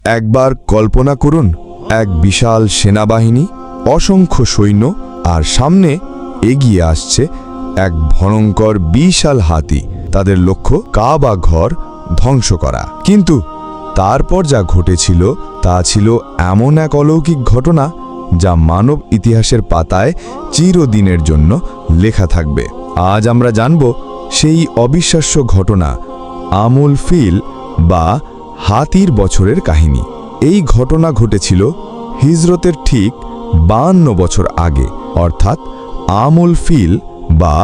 একবার কল্পনা করুন, এক বিশাল সেনাবাহিনী, অসংখ্য সৈন্য, আর সামনে এগিয়ে আসছে এক ভয়ঙ্কর বিশাল হাতি। তাদের লক্ষ্য কাবা ঘর ধ্বংস করা। কিন্তু তারপর যা ঘটেছিল তা ছিল এমন এক অলৌকিক ঘটনা যা মানব ইতিহাসের পাতায় চিরদিনের জন্য লেখা থাকবে। আজ আমরা জানব সেই অবিশ্বাস্য ঘটনা, আমুল ফিল বা হাতির বছরের কাহিনী। এই ঘটনা ঘটেছিল হিজরতের ঠিক 52 বছর আগে, অর্থাৎ আমুল ফিল বা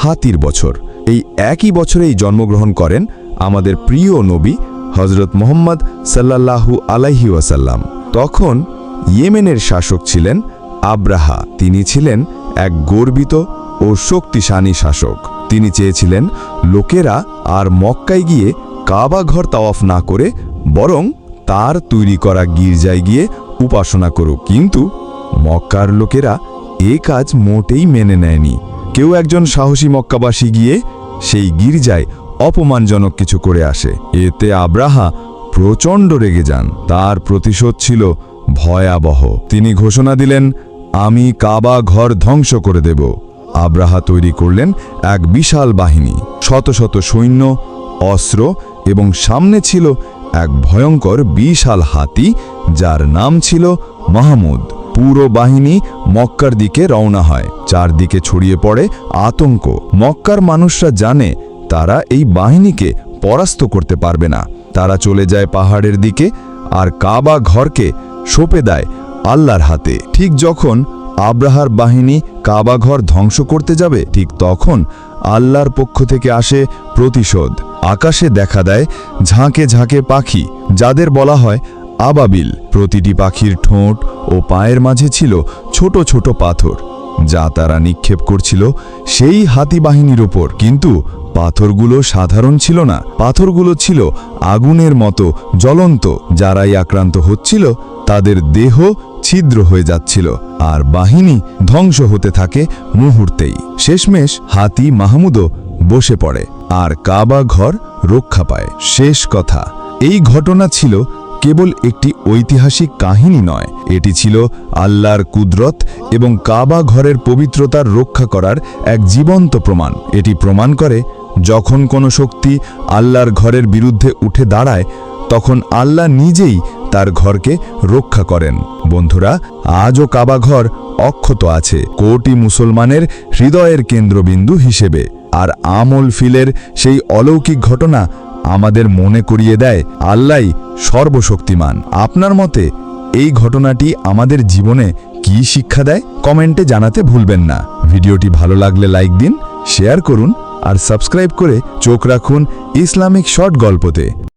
হাতির বছর। এই একই বছরেই জন্মগ্রহণ করেন আমাদের প্রিয় নবী হজরত মুহাম্মদ সাল্লাল্লাহু আলাইহি ওয়াসাল্লাম। তখন ইয়েমেনের শাসক ছিলেন আব্রাহা। তিনি ছিলেন এক গর্বিত ও শক্তিশালী শাসক। তিনি চেয়েছিলেন লোকেরা আর মক্কায় গিয়ে কাবা ঘর তাওয়াফ না করে বরং তার তৈরি করা গির্জায় গিয়ে উপাসনা করুক। কিন্তু মক্কার লোকেরা এ কাজ মোটেই মেনে নেয়নি। কেউ একজন সাহসী মক্কাবাসী গিয়ে সেই গির্জায় অপমানজনক কিছু করে আসে। এতে আব্রাহা প্রচণ্ড রেগে যান। তার প্রতিশোধ ছিল ভয়াবহ। তিনি ঘোষণা দিলেন, আমি কাবা ঘর ধ্বংস করে দেব। আব্রাহা তৈরি করলেন এক বিশাল বাহিনী, শত শত সৈন্য, অস্ত্র এবং সামনে ছিল এক ভয়ঙ্কর বিশাল হাতি যার নাম ছিল মাহমুদ। পুরো বাহিনী মক্কার দিকে রওনা হয়। চারদিকে ছড়িয়ে পড়ে আতঙ্ক। মক্কার মানুষরা জানে তারা এই বাহিনীকে পরাস্ত করতে পারবে না। তারা চলে যায় পাহাড়ের দিকে আর কাবা ঘরকে সঁপে দেয় আল্লাহর হাতে। ঠিক যখন আব্রাহার বাহিনী কাবা ঘর ধ্বংস করতে যাবে, ঠিক তখন আল্লাহর পক্ষ থেকে আসে প্রতিশোধ। আকাশে দেখা দেয় ঝাঁকে ঝাঁকে পাখি, যাদের বলা হয় আবাবিল। প্রতিটি পাখির ঠোঁট ও পায়ের মাঝে ছিল ছোট ছোট পাথর, যা তারা নিক্ষেপ করছিল সেই হাতি বাহিনীর ওপর। কিন্তু পাথরগুলো সাধারণ ছিল না, পাথরগুলো ছিল আগুনের মতো জ্বলন্ত। যারাই আক্রান্ত হচ্ছিল তাদের দেহ ছিদ্র হয়ে যাচ্ছিল আর বাহিনী ধ্বংস হতে থাকে মুহূর্তেই। শেষমেশ হাতি মাহমুদও বসে পড়ে আর কাবা ঘর রক্ষা পায়। শেষ কথা, এই ঘটনা ছিল কেবল একটি ঐতিহাসিক কাহিনী নয়, এটি ছিল আল্লাহর কুদরত এবং কাবা ঘরের পবিত্রতার রক্ষা করার এক জীবন্ত প্রমাণ। এটি প্রমাণ করে যখন কোনো শক্তি আল্লাহর ঘরের বিরুদ্ধে উঠে দাঁড়ায়, তখন আল্লাহ নিজেই তার ঘরকে রক্ষা করেন। বন্ধুরা, আজও কাবা ঘর অক্ষত আছে কোটি মুসলমানের হৃদয়ের কেন্দ্রবিন্দু হিসেবে। আর আমুল ফিলের সেই অলৌকিক ঘটনা আমাদের মনে করিয়ে দেয় আল্লাহই সর্বশক্তিমান। আপনার মতে এই ঘটনাটি আমাদের জীবনে কি শিক্ষা দেয়? কমেন্টে জানাতে ভুলবেন না। ভিডিওটি ভালো লাগলে লাইক দিন, শেয়ার করুন আর সাবস্ক্রাইব করে চোখ রাখুন ইসলামিক শর্ট গল্পতে।